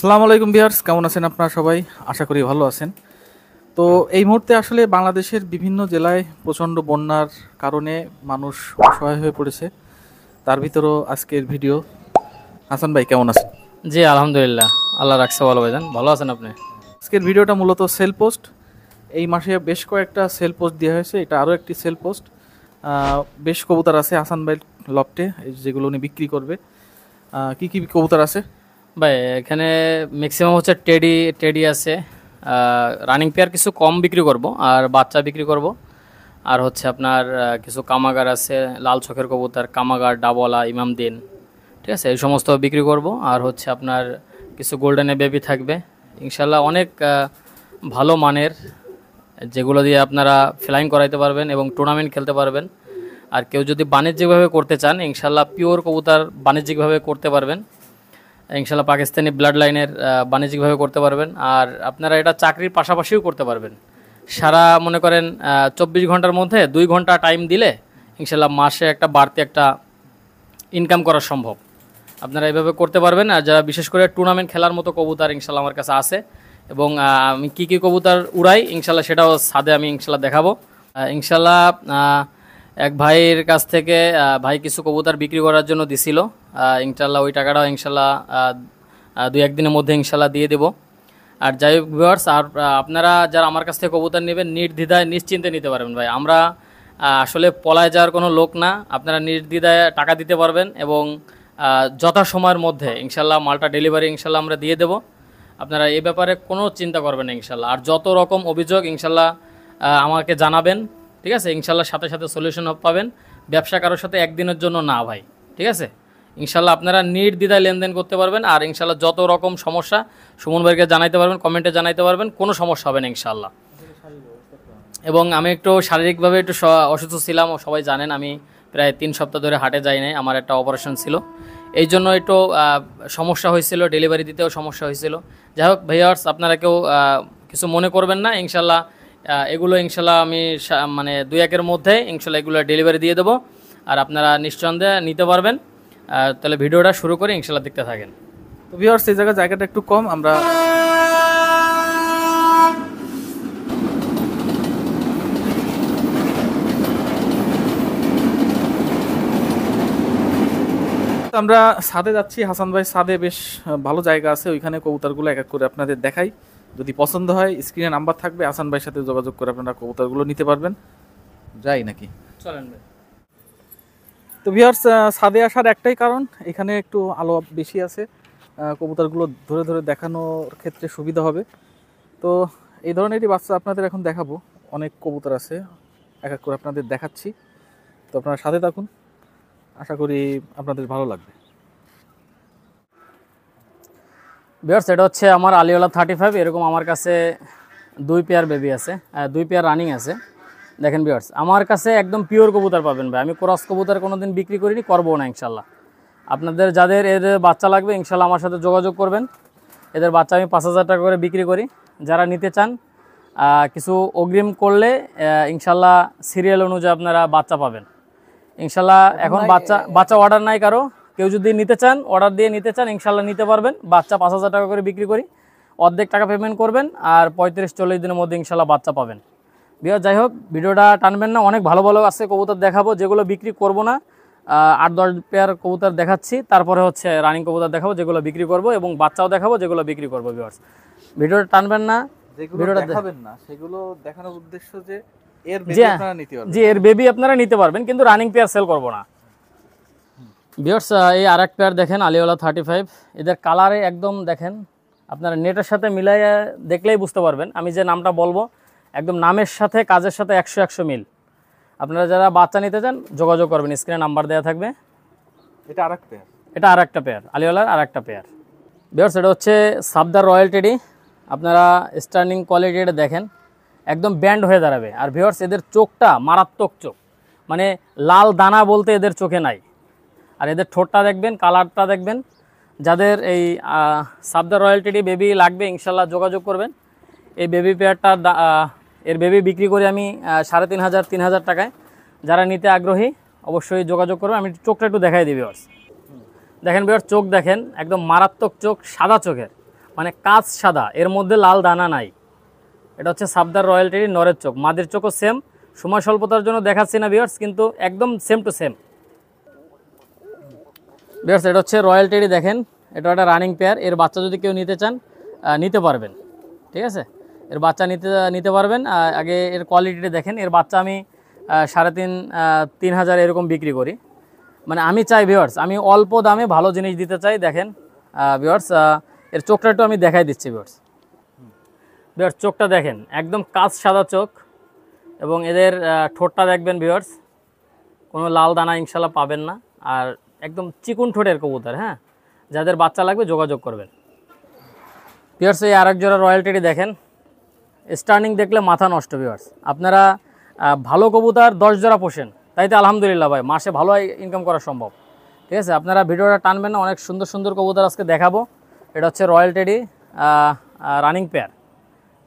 আসসালামু আলাইকুম ভিউয়ার্স, কেমন আছেন আপনারা সবাই? আশা করি ভালো আছেন। তো এই মুহূর্তে আসলে বাংলাদেশের বিভিন্ন জেলায় প্রচণ্ড বন্যার কারণে মানুষ অসহায় হয়ে পড়েছে। তার ভিতরেও আজকের ভিডিও। হাসান ভাই কেমন আছেন? জি আলহামদুলিল্লাহ, আল্লাহ রাখছে ভালো ভাইজান। ভালো আছেন আপনি? আজকের ভিডিওটা মূলত সেল পোস্ট। এই মাসে বেশ কয়েকটা সেল পোস্ট দেওয়া হয়েছে, এটা আরও একটি সেল পোস্ট। বেশ কবুতর আছে হাসান ভাই লফটে, যেগুলো উনি বিক্রি করবে। কি কি কবুতর আছে ভাই? এখানে ম্যাক্সিমাম হচ্ছে টেডি টেডি আছে। রানিং পেয়ার কিছু কম বিক্রি করব, আর বাচ্চা বিক্রি করব। আর হচ্ছে আপনার কিছু কামাগার আছে, লাল চোখের কবুতর, কামাগার, ডাবলা, ইমামদিন, ঠিক আছে, এই সমস্ত বিক্রি করব। আর হচ্ছে আপনার কিছু গোল্ডেনে বেবি থাকবে ইনশাল্লাহ, অনেক ভালো মানের, যেগুলো দিয়ে আপনারা ফ্লাইং করাইতে পারবেন এবং টুর্নামেন্ট খেলতে পারবেন। আর কেউ যদি বাণিজ্যিকভাবে করতে চান ইনশাল্লাহ পিওর কবুতর বাণিজ্যিকভাবে করতে পারবেন ইনশাল্লাহ। পাকিস্তানি ব্লাড লাইনের বাণিজ্যিকভাবে করতে পারবেন। আর আপনারা এটা চাকরির পাশাপাশিও করতে পারবেন। সারা মনে করেন 24 ঘন্টার মধ্যে 2 ঘন্টা টাইম দিলে ইনশাল্লাহ মাসে একটা বাড়তি একটা ইনকাম করা সম্ভব। আপনারা এইভাবে করতে পারবেন। আর যারা বিশেষ করে টুর্নামেন্ট খেলার মতো কবুতর ইনশাল্লাহ আমার কাছে আছে, এবং আমি কী কী কবুতর উড়াই ইনশাল্লাহ সেটাও ছাদে আমি ইনশাল্লাহ দেখাবো ইনশাল্লাহ। এক ভাইয়ের কাছ থেকে ভাই কিছু কবুতর বিক্রি করার জন্য দিছিল ইনশাল্লাহ, ওই টাকাটাও ইনশাল্লাহ 2-1 দিনের মধ্যে ইনশাল্লাহ দিয়ে দেবো। আর যাই হোক ভিউয়ার্স, আর আপনারা যারা আমার কাছ থেকে কবুতর নেবেন নির্দ্বিধায় নিশ্চিন্তে নিতে পারবেন ভাই। আমরা আসলে পলায় যাওয়ার কোনো লোক না। আপনারা নির্দ্বিধায় টাকা দিতে পারবেন এবং যথাসময়ের মধ্যে ইনশাল্লাহ মালটা ডেলিভারি ইনশাল্লাহ আমরা দিয়ে দেবো। আপনারা এই ব্যাপারে কোনো চিন্তা করবেন না ইনশাল্লাহ। আর যত রকম অভিযোগ ইনশাল্লাহ আমাকে জানাবেন, ঠিক আছে, ইনশাল্লাহ সাথে সাথে সলিউশন পাবেন। ব্যবসা কারোর সাথে একদিনের জন্য না ভাই, ঠিক আছে। ইনশাল্লাহ আপনারা নির্দ্বিধায় লেনদেন করতে পারবেন। আর ইনশাল্লাহ যত রকম সমস্যা সুমন ভাইকে জানাইতে পারবেন, কমেন্টে জানাইতে পারবেন, কোনো সমস্যা হবে না ইনশাল্লাহ। এবং আমি একটু শারীরিকভাবে একটু অসুস্থ ছিলাম, ও সবাই জানেন। আমি প্রায় 3 সপ্তাহ ধরে হাটে যাই নাই, আমার একটা অপারেশন ছিল, এই জন্য একটু সমস্যা হয়েছিল, ডেলিভারি দিতেও সমস্যা হয়েছিল। যাই হোক ভিউয়ার্স, আপনারা কেউ কিছু মনে করবেন না ইনশাল্লাহ। এগুলো ইনশাল্লাহ আমি মানে 2-1-এর মধ্যে ইনশাল্লাহ এগুলো ডেলিভারি দিয়ে দেবো। আর আপনারা নিঃসন্দেহে নিতে পারবেন। তাহলে ভিডিওটা শুরু করে ইনশাল্লাহ দেখতে থাকেন। তো ভিউয়ার্স, এই জায়গাটা একটু কম, আমরা ছাদে যাচ্ছি। হাসান ভাই ছাদে বেশ ভালো জায়গা আছে, ওইখানে কবুতরগুলো এক এক করে আপনাদের দেখাই। যদি পছন্দ হয় স্ক্রিনে নাম্বার থাকবে, হাসান ভাইয়ের সাথে যোগাযোগ করে আপনারা কবুতরগুলো নিতে পারবেন। যাই নাকি? চলেন ভাই। তো ভিউয়ার্স, ছাদে আসার একটাই কারণ, এখানে একটু আলো বেশি আছে, কবুতরগুলো ধরে ধরে দেখানোর ক্ষেত্রে সুবিধা হবে। তো এই ধরনেরই বাচ্চা আপনাদের এখন দেখাবো। অনেক কবুতর আছে, এক এক করে আপনাদের দেখাচ্ছি। তো আপনারা সাথে থাকুন, আশা করি আপনাদের ভালো লাগবে। ভিউয়ার্স, এটা হচ্ছে আমার আলিওয়ালা 35। এরকম আমার কাছে 2 পেয়ার বেবি আছে, 2 পেয়ার রানিং আছে। দেখেন ভিউয়ার্স, আমার কাছে একদম পিওর কবুতর পাবেন ভাই। আমি ক্রস কবুতর কোনোদিন বিক্রি করিনি, করবো না ইনশাল্লাহ। আপনাদের যাদের এদের বাচ্চা লাগবে ইনশাল্লাহ আমার সাথে যোগাযোগ করবেন। এদের বাচ্চা আমি 5000 টাকা করে বিক্রি করি। যারা নিতে চান কিছু অগ্রিম করলে ইনশাল্লাহ সিরিয়াল অনুযায়ী আপনারা বাচ্চা পাবেন ইনশাল্লাহ। এখন বাচ্চা অর্ডার নাই কারো, কেউ যদি নিতে চান অর্ডার দিয়ে নিতে চান ইনশাল্লাহ নিতে পারবেন। বাচ্চা 5000 টাকা করে বিক্রি করি, অর্ধেক টাকা পেমেন্ট করবেন আর 35-40 দিনের মধ্যে ইনশাল্লাহ বাচ্চা পাবেন। যাই হোক, ভিডিওটা টানবেন না, অনেক ভালো ভালো আছে কবুতর দেখাবো, যেগুলো বিক্রি করব না। 8-10 পেয়ার কবুতর দেখাচ্ছি, তারপরে হচ্ছে রানিং কবুতর দেখাবো যেগুলো বিক্রি করব, এবং বাচ্চাও দেখাবো যেগুলো বিক্রি করবো। ভিউয়ার্স, ভিডিওটা টানবেন না, ভিডিওটা দেখাবেন না, সেগুলো দেখানোর উদ্দেশ্য যে এর বেবি আপনারা নিতে পারবেন। জি, এর বেবি আপনারা নিতে পারবেন, কিন্তু রানিং পেয়ার সেল করব না। ভিউয়ার্স, এই আরেক পেয়ার দেখেন আলিওয়ালা 35। এদের কালারে একদম দেখেন, আপনারা নেটের সাথে মিলাইয়া দেখলেই বুঝতে পারবেন। আমি যে নামটা বলবো একদম নামের সাথে কাজের সাথে 100-100 মিল। আপনারা যারা বাচ্চা নিতে চান যোগাযোগ করবেন, স্ক্রিনে নাম্বার দেওয়া থাকবে। এটা আরেক পেয়ার, এটা আরেকটা পেয়ার, আলিওয়ালার আরেকটা পেয়ার। ভিউয়ার্স, এটা হচ্ছে সাবদার রয়্যাল টেডি। আপনারা স্টার্নিং কোয়ালিটি এটা দেখেন, একদম ব্যান্ড হয়ে দাঁড়াবে। আর ভিউয়ার্স, এদের চোখটা মারাত্মক চোখ, মানে লাল দানা বলতে এদের চোখে নাই। আর এদের ঠোঁটটা দেখবেন, কালারটা দেখবেন। যাদের এই সাবদার রয়্যাল টেডি বেবি লাগবে ইনশাল্লাহ যোগাযোগ করবেন। এই বেবি পেয়ারটা এর বেবি বিক্রি করি আমি 3500-3000 টাকায়। যারা নিতে আগ্রহী অবশ্যই যোগাযোগ করবেন। আমি চোখটা একটু দেখাই দিই ভিউয়ার্স। দেখেন ভিউয়ার্স, চোখ দেখেন, একদম মারাত্মক চোখ, সাদা চোখের, মানে কাঁচ সাদা, এর মধ্যে লাল দানা নাই। এটা হচ্ছে সাবদার রয়্যাল টেডি নরের চোখ, মাদের চোখও সেম। সময় স্বল্পতার জন্য দেখাচ্ছি না ভিউয়ার্স, কিন্তু একদম সেম টু সেম। ভিউয়ার্স এটা হচ্ছে রয়্যাল টেডি, দেখেন এটা একটা রানিং পেয়ার। এর বাচ্চা যদি কেউ নিতে চান নিতে পারবেন, ঠিক আছে, এর বাচ্চা নিতে পারবেন। আগে এর কোয়ালিটিটা দেখেন। এর বাচ্চা আমি 3,500 এরকম বিক্রি করি। মানে আমি চাই ভিউয়ার্স, আমি অল্প দামে ভালো জিনিস দিতে চাই। দেখেন ভিউয়ার্স, এর চোখটা একটু আমি দেখাই দিচ্ছি ভিউয়ার্স। ভিউয়ার্স চোখটা দেখেন, একদম কাঁচ সাদা চোখ, এবং এদের ঠোঁটটা দেখবেন ভিউয়ার্স, কোনো লাল দানা ইনশাল্লাহ পাবেন না। আর একদম চিকুন ঠোঁটের কবুতর। হ্যাঁ, যাদের বাচ্চা লাগবে যোগাযোগ করবেন। ভিউয়ার্স এই আরেক জোড়া রয়্যাল টেডি দেখেন, স্টার্নিং দেখলে মাথা নষ্ট ভিউয়ার্স। আপনারা ভালো কবুতর 10 জোড়া পোষেন, তাইতে আলহামদুলিল্লাহ ভাই মাসে ভালো ইনকাম করা সম্ভব, ঠিক আছে। আপনারা ভিডিওটা টানবেন না, অনেক সুন্দর সুন্দর কবুতর আজকে দেখাবো। এটা হচ্ছে রয়্যাল টেডি রানিং পেয়ার।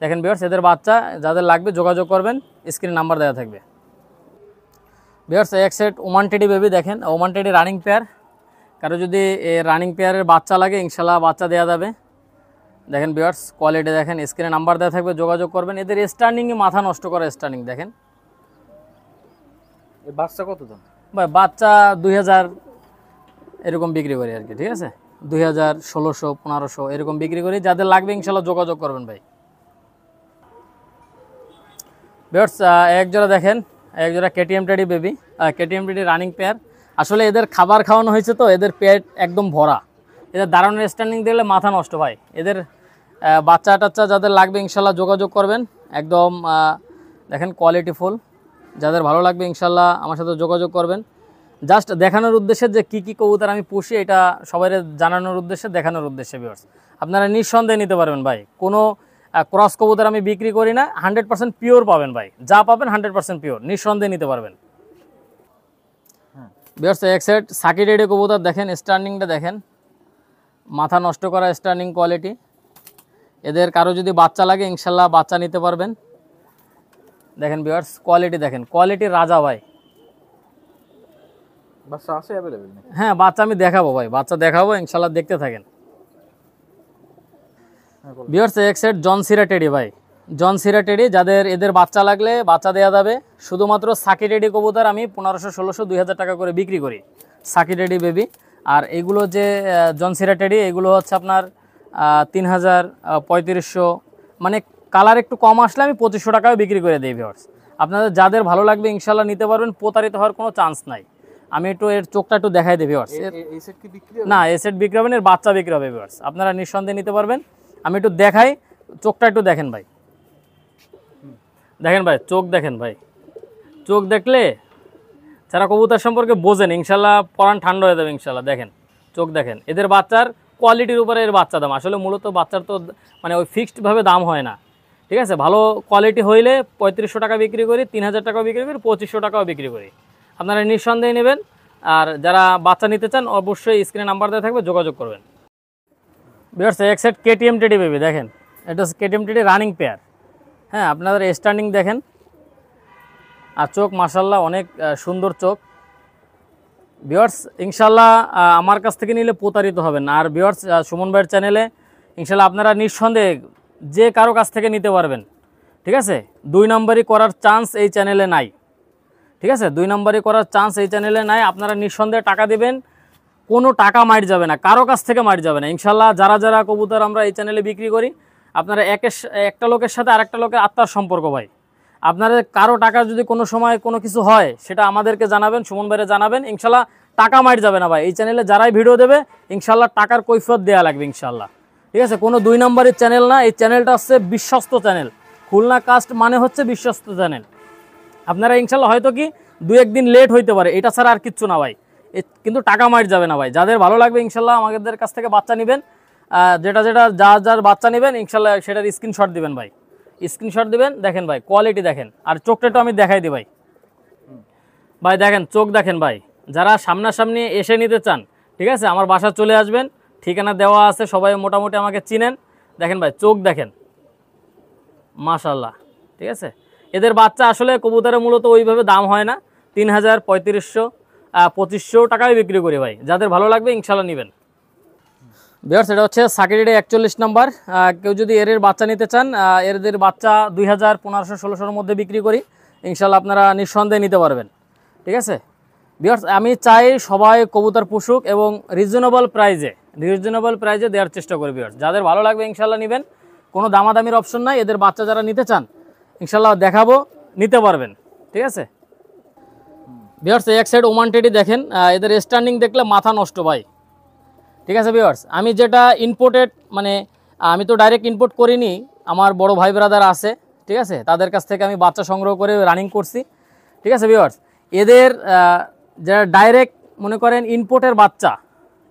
দেখেন ভিউয়ার্স এদের বাচ্চা যাদের লাগবে যোগাযোগ করবেন, স্ক্রিনে নাম্বার দেওয়া থাকবে। ভিউয়ার্স এক সেট ওমান টেডি বেবি দেখেন, ওমান টেডি রানিং পেয়ার। কারো যদি রানিং পেয়ারের বাচ্চা লাগে ইনশাল্লাহ বাচ্চা দেওয়া যাবে। দেখেন ভিউয়ার্স কোয়ালিটি দেখেন, স্ক্রিনে নাম্বার দেওয়া থাকবে, যোগাযোগ করবেন। এদের স্টার্নিংয়ে মাথা নষ্ট করা স্টার্নিং দেখেন। এই বাচ্চা কত দাম ভাই? বাচ্চা 2000 এরকম বিক্রি করি আর কি, ঠিক আছে, 2000, 1600, 1500 এরকম বিক্রি করি। যাদের লাগবে ইনশাল্লাহ যোগাযোগ করবেন ভাই। ভিউয়ার্স এক জোড়া দেখেন, এক জোড়া KTM teddy baby, KTM teddy running pair. আসলে এদের খাবার খাওয়ানো হয়েছে তো এদের পেট একদম ভরা। এদের দাঁড়ানোর স্ট্যান্ডিং দেখলে মাথা নষ্ট ভাই। এদের বাচ্চা টাচ্চা যাদের লাগবে ইনশাল্লাহ যোগাযোগ করবেন। একদম দেখেন কোয়ালিটি ফুল, যাদের ভালো লাগবে ইনশাল্লাহ আমার সাথে যোগাযোগ করবেন। জাস্ট দেখানোর উদ্দেশ্যে যে কী কী কবুতর আমি পুষি, এটা সবাই জানানোর উদ্দেশ্যে, দেখানোর উদ্দেশ্যে ভিউয়ার্স। আপনারা নিঃসন্দেহে নিতে পারবেন ভাই। কোনো ক্রস কবুতর আমি বিক্রি করি না, 100% পিওর পাবেন ভাই। যা পাবেন 100% পিওর, নিঃসন্দেহে নিতে পারবেন। ভিউয়ার্স এক সেট সাকি টেডি কবুতর দেখেন, স্টার্নিংটা দেখেন, মাথা নষ্ট করা স্টার্নিং কোয়ালিটি। এদের কারো যদি বাচ্চা লাগে ইনশাল্লাহ বাচ্চা নিতে পারবেন। দেখেন ভিউয়ার্স কোয়ালিটি দেখেন, কোয়ালিটি রাজা ভাই। বাচ্চা আছে অ্যাভেলেবল? হ্যাঁ বাচ্চা আমি দেখাবো ভাই, বাচ্চা দেখাবো ইনশাল্লাহ, দেখতে থাকেন। ভিউয়ার্স এক সেট জন সিরা টেডি ভাই, জন সিরা টেডি। যাদের এদের বাচ্চা লাগলে বাচ্চা দেওয়া যাবে। শুধুমাত্র সাকি টেডি কবুতর আমি 1500, 1600, 2000 টাকা করে বিক্রি করি, সাকি টেডি বেবি। আর এগুলো যে জন সিরা টেডি, এগুলো হচ্ছে আপনার 3000, 3500, মানে কালার একটু কম আসলে আমি 2500 টাকাও বিক্রি করে দিই ভিউয়ার্স। আপনাদের যাদের ভালো লাগবে ইনশাল্লাহ নিতে পারবেন, প্রতারিত হওয়ার কোনো চান্স নাই। আমি একটু এর চোখটা একটু দেখাই দিই ভিউয়ার্স। এই সেট কি বিক্রি না এই সেট বিক্রি হবে না, এর বাচ্চা বিক্রি হবে ভিউয়ার্স। আপনারা নিঃসন্দেহে নিতে পারবেন। আমি একটু দেখাই, চোখটা একটু দেখেন ভাই। দেখেন ভাই চোখ দেখেন ভাই, চোখ দেখলে যারা কবুতর সম্পর্কে বোঝেন ইনশাল্লাহ পরান ঠান্ডা হয়ে যাবে ইনশাল্লাহ। দেখেন চোখ দেখেন, এদের বাচ্চার কোয়ালিটির উপরে এর বাচ্চা দাম। আসলে মূলত বাচ্চার তো মানে ওই ফিক্সডভাবে দাম হয় না, ঠিক আছে। ভালো কোয়ালিটি হইলে 3500 টাকা বিক্রি করি, 3000 টাকাও বিক্রি করি, 2500 টাকাও বিক্রি করি। আপনারা নিঃসন্দেহে নেবেন। আর যারা বাচ্চা নিতে চান অবশ্যই স্ক্রিনে নাম্বার দেওয়া থাকবে, যোগাযোগ করবেন। ভিউয়ার্স এক সেট কেটিএম টেডি বেবি দেখেন, এটা হচ্ছে কেটিএম টেডি রানিং পেয়ার। হ্যাঁ আপনাদের স্ট্যান্ডিং দেখেন, আর চোখ মাশাল্লাহ অনেক সুন্দর চোখ। ভিউয়ার্স ইনশাল্লাহ আমার কাছ থেকে নিলে প্রতারিত হবেন না। আর ভিউয়ার্স সুমন ভাইয়ের চ্যানেলে ইনশাল্লাহ আপনারা নিঃসন্দেহে যে কারো কাছ থেকে নিতে পারবেন, ঠিক আছে। 2 নম্বরই করার চান্স এই চ্যানেলে নাই, ঠিক আছে। 2 নম্বরই করার চান্স এই চ্যানেলে নাই। আপনারা নিঃসন্দেহে টাকা দেবেন, কোনো টাকা মার যাবে না, কারো কাছ থেকে মার যাবে না ইনশাল্লাহ। যারা যারা কবুতর আমরা এই চ্যানেলে বিক্রি করি, আপনারা একটা লোকের সাথে আরেকটা লোকের আত্মার সম্পর্ক ভাই। আপনাদের কারো টাকা যদি কোনো সময় কোনো কিছু হয় সেটা আমাদেরকে জানাবেন, সুমন ভাইরে জানাবেন, ইনশাল্লাহ টাকা মার যাবে না ভাই। এই চ্যানেলে যারাই ভিডিও দেবে ইনশাল্লাহ টাকার কৈফিয়ত দেওয়া লাগবে ইনশাল্লাহ, ঠিক আছে। কোনো 2 নম্বরের চ্যানেল না, এই চ্যানেলটা হচ্ছে বিশ্বস্ত চ্যানেল। খুলনা কাস্ট মানে হচ্ছে বিশ্বস্ত চ্যানেল। আপনারা ইনশাল্লাহ হয়তো কি 2-1 দিন লেট হইতে পারে, এটা ছাড়া আর কিচ্ছু না ভাই, কিন্তু টাকা মার যাবে না ভাই। যাদের ভালো লাগবে ইনশাল্লাহ আমাদের কাছ থেকে বাচ্চা নেবেন, যার বাচ্চা নেবেন ইনশাল্লাহ সেটার স্ক্রিনশট দিবেন ভাই, স্ক্রিনশট দিবেন। দেখেন ভাই কোয়ালিটি দেখেন, আর চোখটা একটু আমি দেখাই দিই ভাই। ভাই দেখেন চোখ দেখেন ভাই। যারা সামনাসামনি এসে নিতে চান, ঠিক আছে, আমার বাসা চলে আসবেন, ঠিকানা দেওয়া আছে, সবাই মোটামুটি আমাকে চিনেন। দেখেন ভাই চোখ দেখেন মাশাল্লাহ, ঠিক আছে। এদের বাচ্চা আসলে কবুতরের মূলত ওইভাবে দাম হয় না, 3000, 3500, 2500 টাকায় বিক্রি করি ভাই। যাদের ভালো লাগবে ইনশাল্লাহ নেবেন। ভিউয়ার্স এটা হচ্ছে সাকিরেডি 41 নাম্বার। কেউ যদি এর বাচ্চা নিতে চান, এদের বাচ্চা 2000, 1500, 1600-র মধ্যে বিক্রি করি, ইনশাল্লাহ আপনারা নিঃসন্দেহে নিতে পারবেন। ঠিক আছে ভিউয়ার্স, আমি চাই সবাই কবুতর পুষুক এবং রিজনেবল প্রাইজে দেওয়ার চেষ্টা করি ভিউয়ার্স। যাদের ভালো লাগবে ইনশাল্লাহ নেবেন, কোনো দামাদামির অপশন নাই। এদের বাচ্চা যারা নিতে চান ইনশাল্লাহ দেখাবো, নিতে পারবেন। ঠিক আছে ভিউয়ার্স, এক সাইড ওমান টেডি দেখেন, এদের স্ট্যান্ডিং দেখলে মাথা নষ্ট ভাই। ঠিক আছে ভিউয়ার্স, আমি যেটা ইম্পোর্টেড, মানে আমি তো ডাইরেক্ট ইম্পোর্ট করিনি, আমার বড় ভাই ব্রাদার আছে, ঠিক আছে, তাদের কাছ থেকে আমি বাচ্চা সংগ্রহ করে রানিং করছি। ঠিক আছে ভিউয়ার্স, এদের যারা ডাইরেক্ট মনে করেন ইম্পোর্টের বাচ্চা,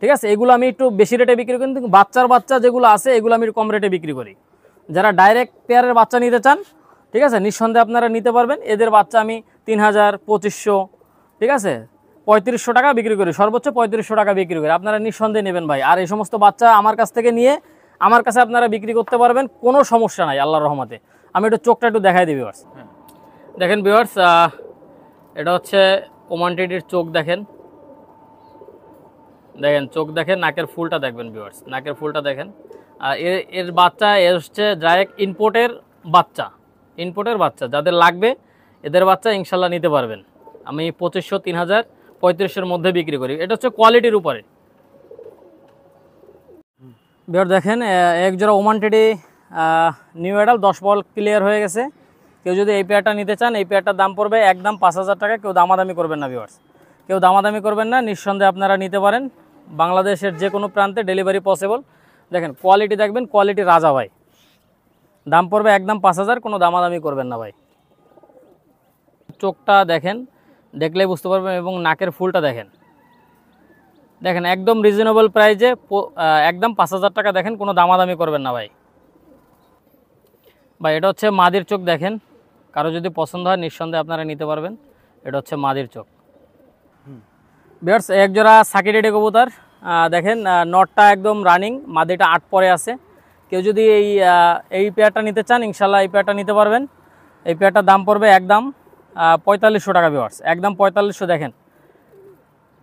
ঠিক আছে, এগুলো আমি একটু বেশি রেটে বিক্রি করি, কিন্তু বাচ্চা যেগুলো আছে এগুলো আমি কম রেটে বিক্রি করি। যারা ডাইরেক্ট পেয়ারের বাচ্চা নিতে চান, ঠিক আছে, নিঃসন্দেহে আপনারা নিতে পারবেন। এদের বাচ্চা আমি 3000, 2500, ঠিক আছে, 3500 টাকা বিক্রি করি, সর্বোচ্চ 3500 টাকা বিক্রি করি। আপনারা নিঃসন্দেহে নেবেন ভাই। আর এই সমস্ত বাচ্চা আমার কাছ থেকে নিয়ে আমার কাছে আপনারা বিক্রি করতে পারবেন, কোনো সমস্যা নাই আল্লাহর রহমতে। আমি একটু চোখটা একটু দেখাই দিই ভিউয়ার্স। দেখেন ভিউয়ার্স, এটা হচ্ছে ওমান টেডির চোখ দেখেন, চোখ দেখেন, নাকের ফুলটা দেখবেন ভিউয়ার্স, নাকের ফুলটা দেখেন। এর বাচ্চা হচ্ছে ডাইরেক্ট ইম্পোর্টের বাচ্চা। যাদের লাগবে এদের বাচ্চা ইনশাল্লাহ নিতে পারবেন। আমি 2500, 3000, 3500-এর মধ্যে বিক্রি করি। এটা হচ্ছে কোয়ালিটির উপরে। ভিউয়ার দেখেন, এক জোড়া ওমান টেডি নিউ অ্যাডাল 10 বল ক্লিয়ার হয়ে গেছে। কেউ যদি এই পেয়ারটা নিতে চান, এই পেয়ারটার দাম পড়বে একদম 5000 টাকা। কেউ দামাদামি করবেন না ভিউয়ার্স, নিঃসন্দেহে আপনারা নিতে পারেন। বাংলাদেশের যে কোনো প্রান্তে ডেলিভারি পসিবল। দেখেন কোয়ালিটি দেখবেন, কোয়ালিটি রাজা ভাই। দাম পড়বে একদম 5000, কোনো দামাদামি করবেন না ভাই। চোখটা দেখেন, দেখলেই বুঝতে পারবেন, এবং নাকের ফুলটা দেখেন একদম রিজনেবল প্রাইজে, একদম 5000 টাকা। দেখেন কোনো দামাদামি করবেন না ভাই। এটা হচ্ছে মাদির চোখ দেখেন, কারো যদি পছন্দ হয় নিঃসন্দেহে আপনারা নিতে পারবেন। এটা হচ্ছে মাদির চোখ। ভিউয়ার্স, এক জোড়া সাকিরেডি কবুতর দেখেন, নটটা একদম রানিং, মাদিটা 8 পরে আছে। কেউ যদি এই পেয়ারটা নিতে চান ইনশাল্লাহ এই পেয়ারটা নিতে পারবেন। এই পেয়ারটার দাম পড়বে একদম 4500 টাকা ভিউয়ার্স, একদম 4500। দেখেন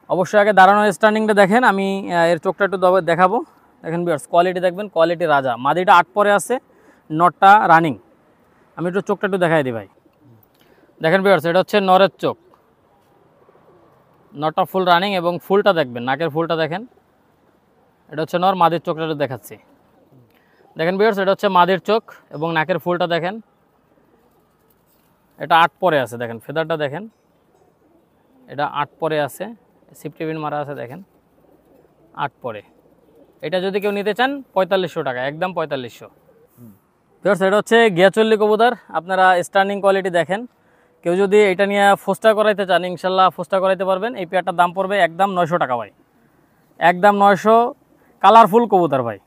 অবশ্যই আগে দাঁড়ানোর স্ট্যান্ডিংটা দেখেন, আমি এর চোখটা একটু দেখাবো। দেখেন ভিউয়ার্স, কোয়ালিটি দেখবেন, কোয়ালিটি রাজা। মাদিটা 8 পরে আছে, নটটা রানিং। আমি একটু চোখটা একটু দেখাই দিই ভাই। দেখেন ভিউয়ার্স, এটা হচ্ছে নরের চোখ, নটটা ফুল রানিং, এবং ফুলটা দেখবেন, নাকের ফুলটা দেখেন। এটা হচ্ছে নর, মাদির চোখটা একটু দেখাচ্ছি। দেখেন ভিউয়ার্স, এটা হচ্ছে মাদির চোখ এবং নাকের ফুলটা দেখেন। এটা 8 পরে আছে, দেখেন ফেদারটা দেখেন, এটা 8 পরে আছে, সিফটিবিন মারা আছে, দেখেন 8 পরে। এটা যদি কেউ নিতে চান 4500 টাকা, একদম 4500। ভিউয়ার্স, এটা হচ্ছে গিয়াচল্লি কবুতর। আপনারা স্ট্যান্ডিং কোয়ালিটি দেখেন। কেউ যদি এটা নিয়ে ফোস্টা করাইতে চান ইনশাল্লাহ ফোস্টা করাইতে পারবেন। এই পেয়ারটার দাম পড়বে একদম 900 টাকা ভাই, একদম 900। কালারফুল কবুতর ভাই,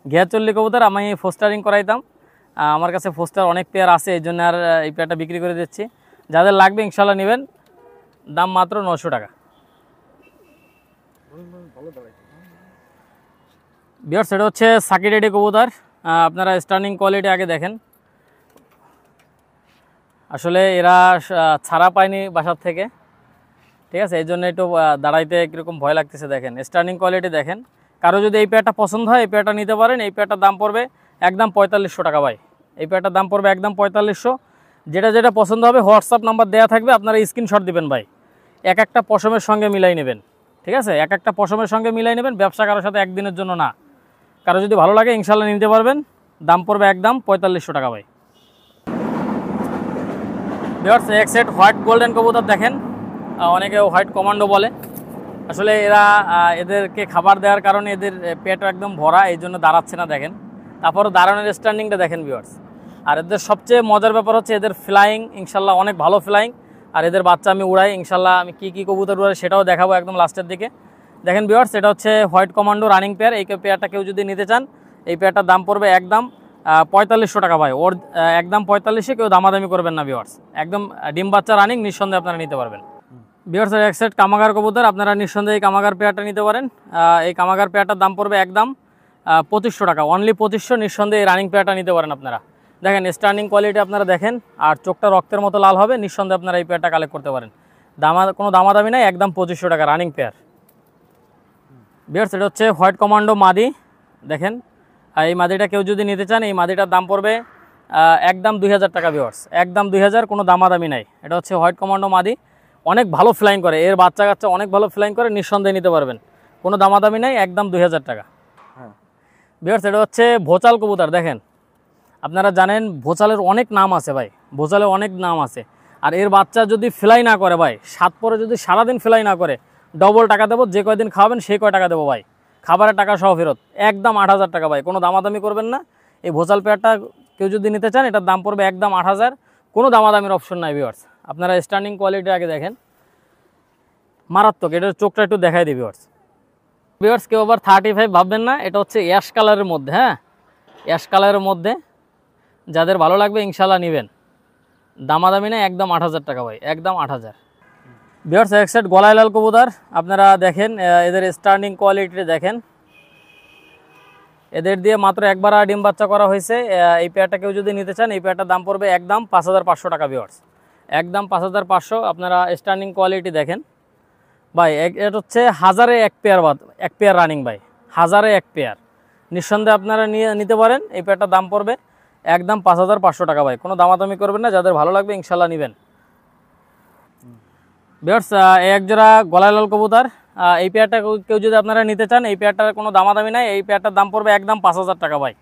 গিয়াচল্লি কবুতর। আমি ফোস্টারিং করাইতাম, আমার কাছে ফোস্টার অনেক পেয়ার আছে, এই জন্য আর এই পেয়ারটা বিক্রি করে দিচ্ছি। যাদের লাগবে ইনশাল্লাহ নেবেন, দাম মাত্র 900 টাকা। ভিউয়ার্স, এটা হচ্ছে সাকিরেডি কবুতর। আপনারা স্ট্যান্ডিং কোয়ালিটি আগে দেখেন। আসলে এরা ছাড়া পায়নি বাসার থেকে, ঠিক আছে, এই জন্য একটু দাঁড়াইতে কীরকম ভয় লাগতেছে। দেখেন স্ট্যান্ডিং কোয়ালিটি দেখেন। কারো যদি এই পেয়ারটা পছন্দ হয় এই পেয়ারটা নিতে পারেন। এই পেয়ারটার দাম পড়বে একদম 4500 টাকা ভাই। এই পেয়ারটার দাম পড়বে একদম 4500। যেটা পছন্দ হবে হোয়াটসঅ্যাপ নাম্বার দেওয়া থাকবে, আপনারা স্ক্রিনশট দিবেন ভাই। এক একটা পশমের সঙ্গে মিলাই নেবেন, ঠিক আছে, এক একটা পশমের সঙ্গে মিলাই নেবেন। ব্যবসা কারোর সাথে একদিনের জন্য না। কারো যদি ভালো লাগে ইনশাল্লাহ নিতে পারবেন। দাম পড়বে একদম 4500 টাকা ভাই। ভিউয়ার্স, এক সেট হোয়াইট গোল্ডেন কবুতর দেখেন, অনেকে হোয়াইট কমান্ডো বলে। আসলে এদেরকে খাবার দেওয়ার কারণে এদের পেট একদম ভরা, এই জন্য দাঁড়াচ্ছে না। দেখেন তারপরে দাঁড়ানোর স্ট্যান্ডিংটা দেখেন ভিউয়ার্স। আর এদের সবচেয়ে মজার ব্যাপার হচ্ছে এদের ফ্লাইং, ইনশাল্লাহ অনেক ভালো ফ্লাইং। আর এদের বাচ্চা আমি উড়াই, ইনশাল্লাহ আমি কী কবুতর উড়াই সেটাও দেখাবো একদম লাস্টের দিকে। দেখেন ভিউয়ার্স, এটা হচ্ছে হোয়াইট কমান্ডো রানিং পেয়ার। এই পেয়ারটা কেউ যদি নিতে চান এই পেয়ারটার দাম পড়বে একদম 4500 টাকা ভাই। ওর একদম 4500, কেউ দামাদামি করবেন না ভিউয়ার্স। একদম ডিম বাচ্চা রানিং, নিঃসন্দেহে আপনারা নিতে পারবেন। ভিউয়ার্স, এক সেট কামাগার কবুতর, আপনারা নিঃসন্দেহে এই কামাগার পেয়ারটা নিতে পারেন। এই কামাগার পেয়ারটার দাম পড়বে একদম 2500 টাকা, অনলি 2500। নিঃসন্দেহে এই রানিং পেয়ারটা নিতে পারেন আপনারা। দেখেন স্ট্যান্ডিং কোয়ালিটি আপনারা দেখেন, আর চোখটা রক্তের মতো লাল হবে। নিঃসন্দেহে আপনারা এই পেয়ারটা কালেক্ট করতে পারেন। কোনো দামাদামি নাই, একদম 2500 টাকা রানিং পেয়ার। ভিউয়ার্স এটা হচ্ছে হোয়াইট কমান্ডো মাদি। দেখেন এই মাদিটা কেউ যদি নিতে চান, এই মাদিটার দাম পড়বে একদম 2000 টাকা ভিউয়ার্স, একদম 2000, কোনো দামাদামি নাই। এটা হচ্ছে হোয়াইট কমান্ডো মাদি, অনেক ভালো ফ্লাইং করে, এর বাচ্চা কাচ্চা অনেক ভালো ফ্লাইং করে, নিঃসন্দেহে নিতে পারবেন, কোনো দামাদামি নাই, একদম 2000 টাকা। হ্যাঁ ভিউয়ার্স এটা হচ্ছে ভোচাল কবুতর। দেখেন আপনারা জানেন ভোচালের অনেক নাম আছে ভাই, ভোচালের অনেক নাম আছে। আর এর বাচ্চা যদি ফ্লাই না করে ভাই, 7 পরে যদি সারাদিন ফ্লাই না করে, ডবল টাকা দেবো, যে কয়দিন খাওয়াবেন সেই কয় টাকা দেবো ভাই, খাবারের টাকা সহ ফেরত, একদম 8000 টাকা ভাই, কোনো দামাদামি করবেন না। এই ভোচাল পেয়ারটা কেউ যদি নিতে চান, এটার দাম পড়বে একদম 8000, কোনো দামাদামির অপশন নাই ভিউয়ার্স। আপনারা স্ট্যান্ডিং কোয়ালিটি আগে দেখেন, মারাত্মক। এটার চোখটা একটু দেখাই দিই ভিউয়ার্স। ভিউয়ার্স কেউ আবার 35 ভাববেন না, এটা হচ্ছে অ্যাশ কালারের মধ্যে, হ্যাঁ অ্যাশ কালারের মধ্যে, যাদের ভালো লাগবে ইনশাল্লাহ নেবেন, দামাদামি না, একদম 8000 টাকা ভাই, একদম 8000। ভিউয়ার্স এক সেট গলায় লাল কবুতর, আপনারা দেখেন এদের স্ট্যান্ডিং কোয়ালিটি দেখেন, এদের দিয়ে মাত্র একবার ডিম বাচ্চা করা হয়েছে। এই পেয়ারটা কেউ যদি নিতে চান, এই পেয়ারটার দাম পড়বে একদম 5500 টাকা ভিউয়ার্স, একদম 5500। আপনারা স্ট্যান্ডিং কোয়ালিটি দেখেন ভাই, এটা হচ্ছে 1000-এ 1 পেয়ার, এক পেয়ার রানিং ভাই, 1000-এ 1 পেয়ার, নিঃসন্দেহে আপনারা নিতে পারেন। এই পেয়ারটার দাম পড়বে একদম 5500 টাকা ভাই, কোনো দামাদামি করবেন না, যাদের ভালো লাগবে ইনশাল্লাহ নেবেন। ভিউয়ার্স এক জোড়া গলায় লাল কবুতর, এই পেয়ারটা কেউ যদি আপনারা নিতে চান, এই পেয়ারটার কোনো দামাদামি নাই, এই পেয়ারটার দাম পড়বে একদম 5000 টাকা ভাই,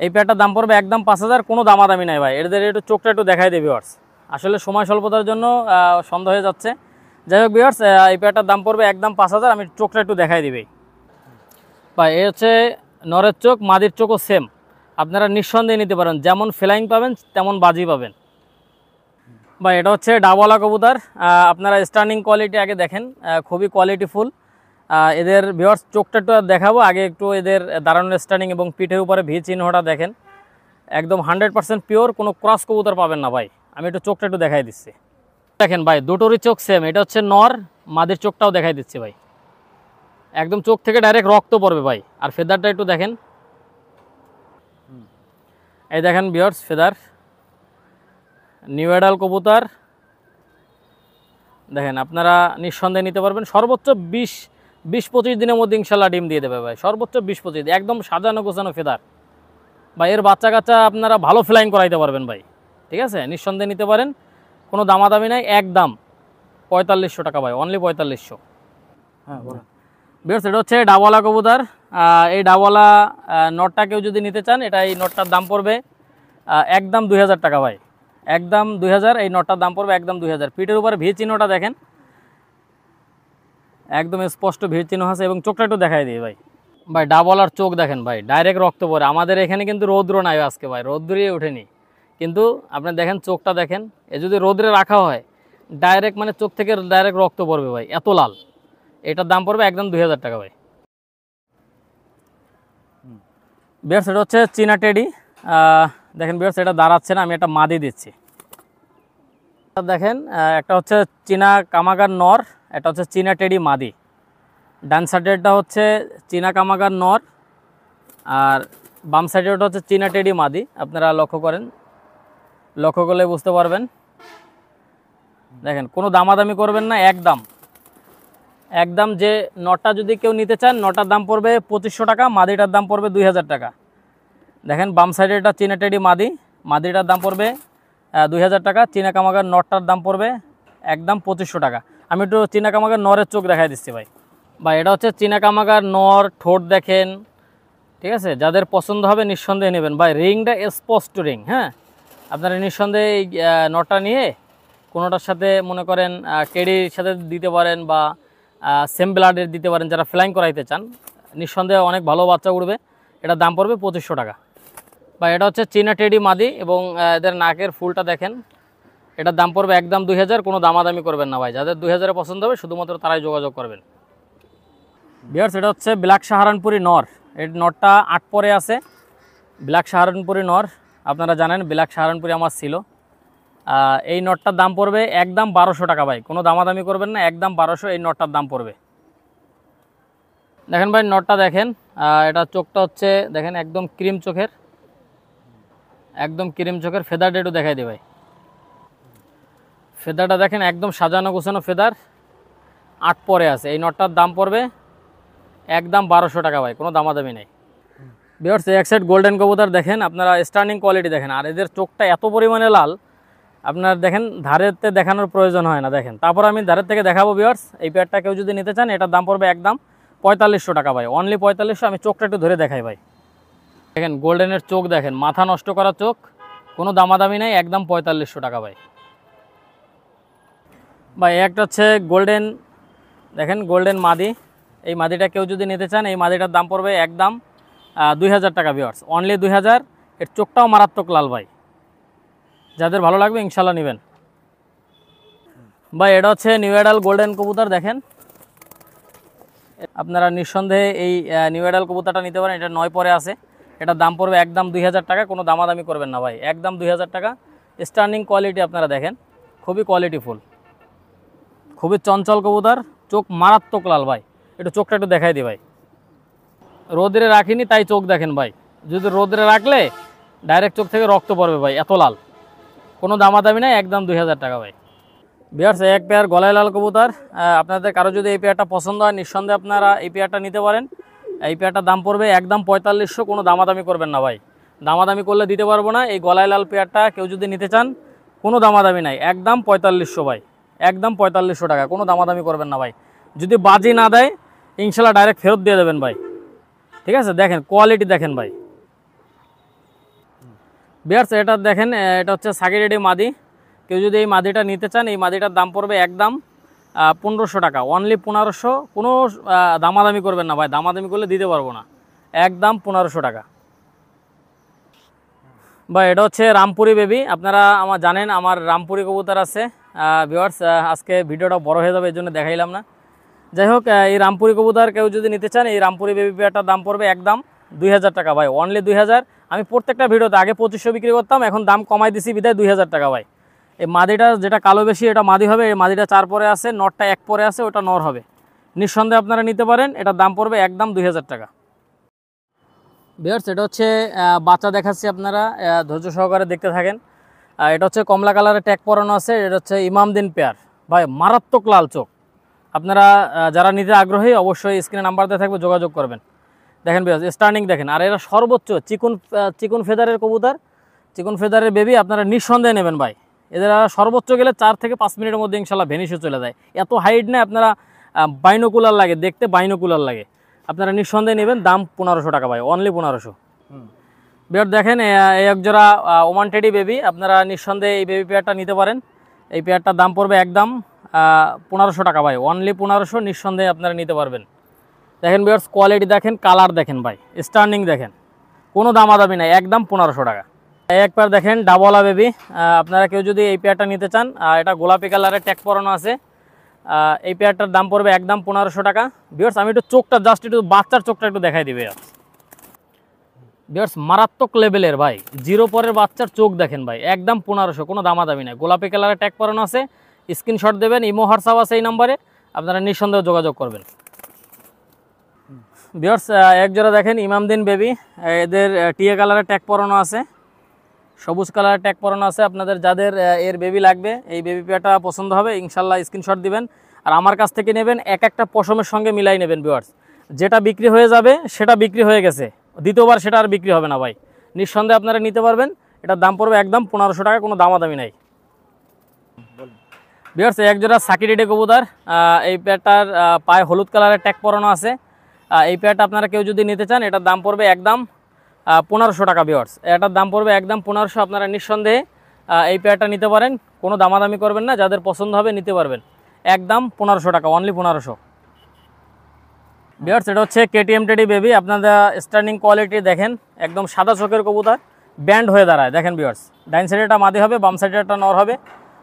এই পেয়ারটার দাম পড়বে একদম 5000, কোনো দামাদামি নাই ভাই। এদের একটু চোখটা একটু দেখাই দেবে ভিউয়ার্স, আসলে সময় স্বল্পতার জন্য সন্দেহ হয়ে যাচ্ছে। যাই হোক ভিউয়ার্স এই পেয়ারটার দাম পড়বে একদম 5000, আমি চোখটা একটু দেখাই দিবে ভাই। এই হচ্ছে নরের চোখ, মাদির চোখও সেম, আপনারা নিঃসন্দেহে নিতে পারেন, যেমন ফ্লাইং পাবেন তেমন বাজি পাবেন ভাই। এটা হচ্ছে ডাবওয়ালা কবুতর, আপনারা স্ট্যান্ডিং কোয়ালিটি আগে দেখেন, খুবই কোয়ালিটিফুল। এদের ভিউয়ার্স চোখটা একটু দেখাবো, আগে একটু এদের দাঁড়ানোর স্ট্যান্ডিং এবং পিঠের উপরে ভি চিহ্নটা দেখেন, একদম 100% পিওর, কোনো ক্রস কবুতর পাবেন না ভাই। আমি একটু চোখটা একটু দেখাই দিচ্ছি, দেখেন ভাই দুটোরই চোখ সেম। এটা হচ্ছে নর, মাদির চোখটাও দেখাই দিচ্ছি ভাই, একদম চোখ থেকে ডাইরেক্ট রক্ত পড়বে ভাই। আর ফেদারটা একটু দেখেন, এই দেখেন ভিউয়ার্স ফেদার, নিউ এডাল কবুতর দেখেন, আপনারা নিঃসন্দেহে নিতে পারবেন। সর্বোচ্চ 20-25 দিনের মধ্যে ইনশাল্লাহ ডিম দিয়ে দেবে ভাই, সর্বোচ্চ 20-25 দিন, একদম সাজানো গোছানো ফেদার ভাই। এর বাচ্চা কাচ্চা আপনারা ভালো ফ্লাইং করাইতে পারবেন ভাই, ঠিক আছে, নিঃসন্দেহে নিতে পারেন, কোনো দামাদামি নাই, একদম 4500 টাকা ভাই, অনলি 4500। হ্যাঁ বলেন। ভিউয়ার্স এটা হচ্ছে ডাবওয়ালা কবুতর, এই ডাবওয়ালা নটটা কেউ যদি নিতে চান, এটা এই নটটার দাম পড়বে একদম 2000 টাকা ভাই, একদম 2000, এই নটটার দাম পড়বে একদম 2000। পিঠের উপরে ভি চিহ্নটা দেখেন, একদম স্পষ্ট ভি চিহ্ন আছে, এবং চোখটা একটু দেখাই দিই ভাই। ভাই ডাবওয়ালার চোখ দেখেন ভাই, ডাইরেক্ট রক্ত পড়ে। আমাদের এখানে কিন্তু রৌদ্র নাই আজকে ভাই, রৌদ্রিয়ে ওঠেনি, কিন্তু আপনি দেখেন চোখটা দেখেন, এ যদি রৌদ্রে রাখা হয় ডাইরেক্ট মানে চোখ থেকে ডাইরেক্ট রক্ত পড়বে ভাই, এত লাল। এটার দাম পড়বে একদম 2000 টাকা ভাই। ভিউয়ার্স এটা হচ্ছে চীনা টেডি, দেখেন ভিউয়ার্স এটা দাঁড়াচ্ছে না, আমি একটা মাদি দিচ্ছি। দেখেন একটা হচ্ছে চীনা কামাগার নর, এটা হচ্ছে চীনা টেডি মাদি। ডান সাইডেরটা হচ্ছে চীনা কামাগার নর, আর বাম সাইডেরটা হচ্ছে চীনা টেডি মাদি। আপনারা লক্ষ্য করেন, লক্ষ্য করলে বুঝতে পারবেন। দেখেন কোনো দামাদামি করবেন না, একদম একদম। যে নটটা যদি কেউ নিতে চান, নটার দাম পড়বে 2500 টাকা, মাদিটার দাম পড়বে 2000 টাকা। দেখেন বাম সাইডে এটা চীনা টেডি মাদি, মাদিটার দাম পড়বে 2000 টাকা। চীনা কামাগার নটটার দাম পড়বে একদম 2500 টাকা। আমি একটু চীনা কামাগার নরের চোখ দেখাই দিচ্ছি ভাই। ভাই এটা হচ্ছে চীনা কামাগার নর, ঠোঁট দেখেন, ঠিক আছে, যাদের পছন্দ হবে নিঃসন্দেহে নেবেন ভাই। রিংটা স্পষ্ট রিং, হ্যাঁ, আপনারা নিঃসন্দেহে এই নটটা নিয়ে কোনোটার সাথে মনে করেন টেডির সাথে দিতে পারেন, বা সেম ব্লাডের দিতে পারেন, যারা ফ্লাইং করাইতে চান, নিঃসন্দেহে অনেক ভালো বাচ্চা উঠবে। এটার দাম পড়বে 2500 টাকা। বা এটা হচ্ছে চীনা টেডি মাদি, এবং এদের নাকের ফুলটা দেখেন, এটার দাম পড়বে একদম 2000, কোনো দামাদামি করবেন না ভাই। যাদের 2000-এ পছন্দ হবে শুধুমাত্র তারাই যোগাযোগ করবেন। ভিউয়ার্স এটা হচ্ছে ব্ল্যাক সাহারানপুরি নর, এই নরটা 8 পরে আছে, ব্ল্যাক সাহারানপুরি নর। আপনারা জানেন ব্ল্যাক সাহারানপুরি আমার ছিল। এই নটটার দাম পড়বে একদম 1200 টাকা ভাই, কোনো দামাদামি করবেন না, একদম 1200 এই নটটার দাম পড়বে। দেখেন ভাই নটটা দেখেন, এটা চোখটা হচ্ছে দেখেন একদম ক্রিম চোখের, একদম ক্রিম চোখের। ফেদারটা একটু দেখাই দিই ভাই, ফেদারটা দেখেন একদম সাজানো গোছানো ফেদার, 8 পরে আছে। এই নটটার দাম পড়বে একদম 1200 টাকা ভাই, কোনো দামাদামি নেই। ভিউয়ার্স এক সাইড গোল্ডেন কবুতর দেখেন, আপনারা স্টার্নিং কোয়ালিটি দেখেন, আর এদের চোখটা এত পরিমাণে লাল, আপনার দেখেন ধারেতে দেখানোর প্রয়োজন হয় না। দেখেন তারপর আমি ধারের থেকে দেখাবো। ভিউয়ার্স এই পেয়ারটা কেউ যদি নিতে চান এটার দাম পড়বে একদম 4500 টাকা ভাই, অনলি 4500। আমি চোখটা একটু ধরে দেখাই ভাই, দেখেন গোল্ডেনের চোখ দেখেন, মাথা নষ্ট করা চোখ, কোনো দামাদামি নেই, একদম 4500 টাকা ভাই। ভাই একটা হচ্ছে গোল্ডেন, দেখেন গোল্ডেন মাদি, এই মাদিটা কেউ যদি নিতে চান এই মাদিটার দাম পড়বে একদম 2000 টাকা ভিউয়ার্স, অনলি 2000। এর চোখটাও মারাত্মক লাল ভাই, যাদের ভালো লাগবে ইনশাল্লাহ নেবেন ভাই। এটা হচ্ছে নিউ এডাল গোল্ডেন কবুতর, দেখেন আপনারা নিঃসন্দেহে এই নিউ এডাল কবুতরটা নিতে পারেন, এটা 9 পরে আছে, এটার দাম পড়বে একদম 2000 টাকা, কোনো দামাদামি করবেন না ভাই, একদম 2000 টাকা। স্টার্নিং কোয়ালিটি আপনারা দেখেন, খুবই কোয়ালিটিফুল, খুবই চঞ্চল কবুতর, চোখ মারাত্মক লাল ভাই। একটু চোখটা একটু দেখাই দিই ভাই, রোদরে রাখিনি তাই চোখ দেখেন ভাই, যদি রোদরে রাখলে ডাইরেক্ট চোখ থেকে রক্ত পড়বে ভাই, এত লাল, কোনো দামাদামি নাই, একদম 2000 টাকা ভাই। ভিউয়ার্স এক পেয়ার গলায় লাল কবুতর, আপনাদের কারো যদি এই পেয়ারটা পছন্দ হয় নিঃসন্দেহে আপনারা এই পেয়ারটা নিতে পারেন। এই পেয়ারটার দাম পড়বে একদম 4500, কোনো দামাদামি করবেন না ভাই, দামাদামি করলে দিতে পারবো না। এই গলায় লাল পেয়ারটা কেউ যদি নিতে চান কোনো দামাদামি নাই, একদম 4500 ভাই, একদম 4500 টাকা, কোনো দামাদামি করবেন না ভাই। যদি বাজি না দেয় ইনশাল্লাহ ডাইরেক্ট ফেরত দিয়ে দেবেন ভাই, ঠিক আছে। দেখেন কোয়ালিটি দেখেন ভাই। ভিউয়ার্স এটা দেখেন, এটা হচ্ছে সাকিরেডি মাদি, কেউ যদি এই মাদিটা নিতে চান এই মাদিটার দাম পড়বে একদম 1500 টাকা, অনলি 1500, কোনো দামাদামি করবেন না ভাই, দামাদামি করলে দিতে পারবো না, একদম 1500 টাকা ভাই। এটা হচ্ছে রামপুরি বেবি, আপনারা আমার জানেন আমার রামপুরি কবুতর আছে। ভিউয়ার্স আজকে ভিডিওটা বড় হয়ে যাবে এই জন্য দেখাইলাম না। যাই হোক এই রামপুরি কবুতর কেউ যদি নিতে চান এই রামপুরি বেবি পেয়ারটার দাম পড়বে একদম 2000 টাকা ভাই, অনলি 2000। আমি প্রত্যেকটা ভিডিওতে আগে 2500 বিক্রি করতাম, এখন দাম কমাই দিছি বিদায় 2000 টাকা ভাই। এই মাদিটা যেটা কালো বেশি এটা মাদি হবে, এই মাদিটা 4 পরে আছে, নরটা 1 পরে আছে, ওটা নর হবে। নিঃসন্দেহে আপনারা নিতে পারেন, এটার দাম পড়বে একদম 2000 টাকা। ভিউয়ার্স এটা হচ্ছে বাচ্চা দেখাচ্ছি, আপনারা ধৈর্য সহকারে দেখতে থাকেন। এটা হচ্ছে কমলা কালারের ট্যাগ পরানো আছে, এটা হচ্ছে ইমামদিন পেয়ার ভাই, মারাত্মক লাল চোখ। আপনারা যারা নিতে আগ্রহী অবশ্যই স্ক্রিনে নাম্বার দেওয়া থাকবে, যোগাযোগ করবেন। দেখেন ভিউয়ার্স স্টার্নিং দেখেন, আর এরা সর্বোচ্চ চিকুন ফেদারের কবুতর, চিকুন ফেদারের বেবি, আপনারা নিঃসন্দেহে নেবেন ভাই। এরা সর্বোচ্চ গেলে 4 থেকে 5 মিনিটের মধ্যে ইনশাল্লাহ ভেনিশে চলে যায়, এত হাইট নেই, আপনারা বাইনোকুলার লাগে দেখতে, বাইনোকুলার লাগে, আপনারা নিঃসন্দেহে নেবেন। দাম 1500 টাকা ভাই, অনলি 1500। ভিউয়ার্স দেখেন এই একজোড়া ওমান টেডি বেবি, আপনারা নিঃসন্দেহে এই বেবি পেয়ারটা নিতে পারেন। এই পেয়ারটার দাম পড়বে একদম 1500 টাকা ভাই, অনলি 1500, নিঃসন্দেহে আপনারা নিতে পারবেন। দেখেন ভিউয়ার্স কোয়ালিটি দেখেন, কালার দেখেন ভাই, স্টার্নিং দেখেন, কোনো দামাদামি নাই, একদম 1500 টাকা। এক পেয়ার দেখেন ডাবলা বেবি, আপনারা কেউ যদি এই পেয়ারটা নিতে চান, এটা গোলাপি কালারের ট্যাগ পরানো আছে, এই পেয়ারটার দাম পড়বে একদম 1500 টাকা। ভিউয়ার্স আমি একটু চোখটা জাস্ট একটু বাচ্চার চোখটা একটু দেখাই দিবে ভিউয়ার্স, মারাত্মক লেভেলের ভাই, 0 পরের বাচ্চার চোখ দেখেন ভাই, একদম 1500, কোনো দামাদামি নাই। গোলাপি কালারের ট্যাগ পরানো আছে, স্ক্রিনশট দেবেন, ইমো হোয়াটসঅ্যাপ আছে এই নাম্বারে, আপনারা নিঃসন্দেহে যোগাযোগ করবেন। ভিউয়ার্স এক জোড়া দেখেন ইমামদিন বেবি, এদের টিয়া কালারের ট্যাগ পরানো আছে, সবুজ কালারের ট্যাগ পরানো আছে। আপনাদের যাদের এর বেবি লাগবে, এই বেবি পেয়ারটা পছন্দ হবে ইনশাল্লাহ স্ক্রিনশট দিবেন, আর আমার কাছ থেকে নেবেন, এক একটা পশমের সঙ্গে মিলাই নেবেন। ভিউয়ার্স যেটা বিক্রি হয়ে যাবে সেটা বিক্রি হয়ে গেছে, দ্বিতীয়বার সেটা আর বিক্রি হবে না ভাই, নিঃসন্দেহে আপনারা নিতে পারবেন। এটার দাম পড়বে একদম 1500 টাকা, কোনো দামাদামি নাই। ভিউয়ার্স এক জোড়া সাকিরেডি কবুতর, এই পেয়ারটার পায়ে হলুদ কালারের ট্যাগ পরানো আছে। এই পেয়ারটা আপনারা কেউ যদি নিতে চান এটার দাম পড়বে একদম 1500 টাকা। ভিউয়ার্স এটার দাম পড়বে একদম 1500, আপনারা নিঃসন্দেহে এই পেয়ারটা নিতে পারেন, কোনো দামাদামি করবেন না, যাদের পছন্দ হবে নিতে পারবেন, একদম 1500 টাকা, অনলি 1500। ভিউয়ার্স এটা হচ্ছে কেটিএম টেডি বেবি, আপনাদের স্টার্নিং কোয়ালিটি দেখেন, একদম সাদা চোখের কবুতর, ব্যান্ড হয়ে দাঁড়ায়। দেখেন ভিউয়ার্স ডাইন সাইডেটা মাদি হবে, বাম সাইডেটা নর হবে,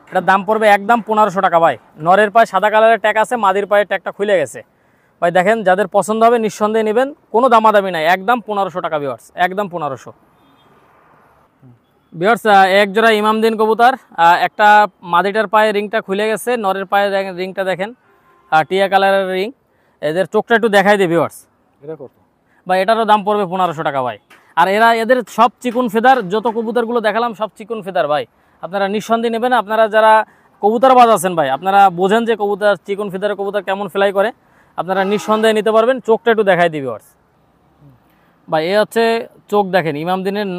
এটার দাম পড়বে একদম 1500 টাকা ভাই। নরের পায়ে সাদা কালারের ট্যাগ আছে, মাদির পায়ে ট্যাগটা খুলে গেছে ভাই। দেখেন যাদের পছন্দ হবে নিঃসন্দেহে নেবেন, কোনো দামাদামি নাই, একদম 1500 টাকা ভিউয়ার্স, একদম 1500। ভিউয়ার্স এক জোড়া ইমামদিন কবুতর, একটা মাদিটার পায়ে রিংটা খুলে গেছে, নরের পায়ে রিংটা দেখেন টিয়া কালারের রিং, এদের চোখটা একটু দেখাই দিই ভিউয়ার্স। এটা কত ভাই? এটারও দাম পড়বে 1500 টাকা ভাই। আর এদের সব চিকুন ফেদার, যত কবুতরগুলো দেখালাম সব চিকুন ফেদার ভাই, আপনারা নিঃসন্দেহে নেবেন। আপনারা যারা কবুতরবাজ আছেন ভাই, আপনারা বোঝেন যে কবুতর চিকুন ফেদারের কবুতর কেমন ফ্লাই করে, আপনারা নিঃসন্দেহে নিতে পারবেন। চোখটা একটু দেখাই দিবি ভিউয়ার্স ভাই, এ হচ্ছে চোখ দেখেন, ইমামদিনের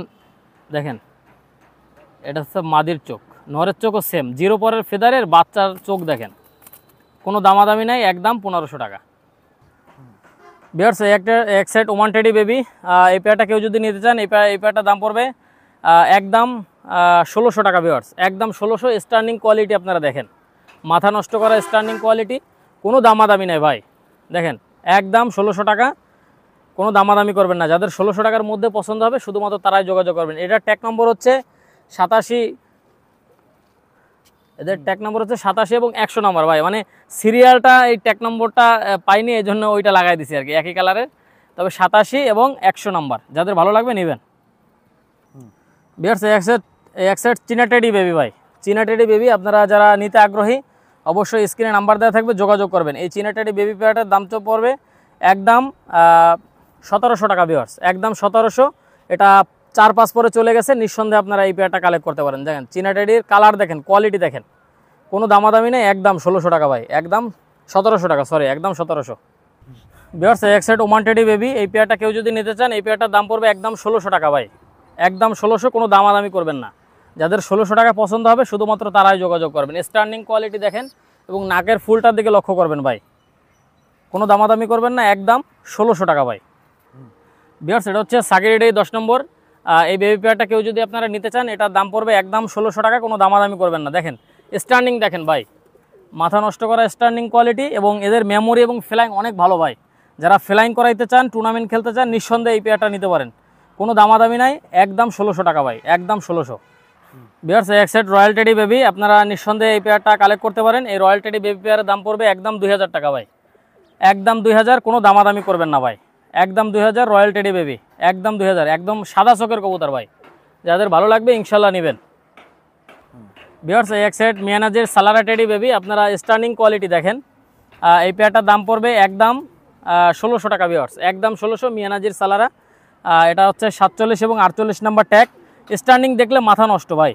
দেখেন, এটা হচ্ছে মাদির চোখ, নরের চোখও সেম, 0 পরের ফেদারের বাচ্চার চোখ দেখেন, কোনো দামাদামি নাই, একদম 1500 টাকা। ভিউয়ার্স একটা এক সাইড ওমান টেডি বেবি, এই পেয়ারটা কেউ যদি নিতে চান এই পেয়ারটার দাম পড়বে একদম 1600 টাকা ভিউয়ার্স, একদম 1600। স্টার্নিং কোয়ালিটি আপনারা দেখেন, মাথা নষ্ট করা স্টার্নিং কোয়ালিটি, কোনো দামাদামি নাই ভাই, দেখেন একদম 1600 টাকা, কোনো দামাদামি করবেন না। যাদের 1600 টাকার মধ্যে পছন্দ হবে শুধুমাত্র তারাই যোগাযোগ করবেন। এটার ট্যাগ নম্বর হচ্ছে 87, এদের ট্যাগ নম্বর হচ্ছে 87 এবং 100 নম্বর ভাই, মানে সিরিয়ালটা এই ট্যাগ নম্বরটা পাইনি, এই জন্য ওইটা লাগাই দিছি আর কি, একই কালারের। তবে 87 এবং 100 নম্বর, যাদের ভালো লাগবে নেবেন। ভিউয়ার্স এক সেট চীনা টেডি বেবি ভাই, চীনা টেডি বেবি আপনারা যারা নিতে আগ্রহী অবশ্যই স্ক্রিনে নাম্বার দেওয়া থাকবে, যোগাযোগ করবেন। এই চীনা টেডি বেবি পেয়ারটার দাম তো পড়বে একদম 1700 টাকা ভিউয়ার্স, একদম 1700। এটা 4-5 পরে চলে গেছে, নিঃসন্দেহে আপনারা এই পেয়ারটা কালেক্ট করতে পারেন। দেখেন চীনা টেডির কালার দেখেন, কোয়ালিটি দেখেন, কোনো দামাদামি নেই, একদম 1600 টাকা ভাই, একদম 1700 টাকা, সরি একদম 1700। ভিউয়ার্স এক সেট ওমান টেডি বেবি, এই পেয়ারটা কেউ যদি নিতে চান এই পেয়ারটার দাম পড়বে একদম 1600 টাকা ভাই, একদম 1600, কোনো দামাদামি করবেন না। যাদের 1600 টাকা পছন্দ হবে শুধুমাত্র তারাই যোগাযোগ করবেন। স্টার্নিং কোয়ালিটি দেখেন এবং নাকের ফুলটার দিকে লক্ষ্য করবেন ভাই, কোনো দামাদামি করবেন না, একদম 1600 টাকা ভাই। ভিউয়ার্স এটা হচ্ছে সাকিরের 10 নম্বর, এই বেবি পেয়ারটা কেউ যদি আপনারা নিতে চান এটার দাম পড়বে একদম 1600 টাকা, কোনো দামাদামি করবেন না। দেখেন স্টার্নিং দেখেন ভাই, মাথা নষ্ট করা স্টার্নিং কোয়ালিটি, এবং এদের মেমোরি এবং ফ্লাইং অনেক ভালো ভাই। যারা ফ্লাইং করাইতে চান, টুর্নামেন্ট খেলতে চান, নিঃসন্দেহে এই পেয়ারটা নিতে পারেন, কোনো দামাদামি নাই, একদম 1600 টাকা ভাই, একদম 1600। ভিউয়ার্স এক সেট রয়্যাল টেডি বেবি, আপনারা নিঃসন্দেহে এই পেয়ারটা কালেক্ট করতে পারেন। এই রয়্যাল টেডি বেবি পেয়ারের দাম পড়বে একদম 2000 টাকা ভাই, একদম 2000, কোনো দামাদামি করবেন না ভাই, একদম 2000 রয়্যাল টেডি বেবি, একদম 2000, একদম সাদা চোখের কবুতর ভাই, যাদের ভালো লাগবে ইনশাল্লাহ নেবেন। ভিউয়ার্স এক সেট মিয়ানাজের সালারা টেডি বেবি, আপনারা স্টার্নিং কোয়ালিটি দেখেন, এই পেয়ারটার দাম পড়বে একদম 1600 টাকা ভিউয়ার্স, একদম 1600। মিয়ানাজির সালারা, এটা হচ্ছে 47 এবং 48 নাম্বার ট্যাগ। স্টার্নিং দেখলে মাথা নষ্ট ভাই,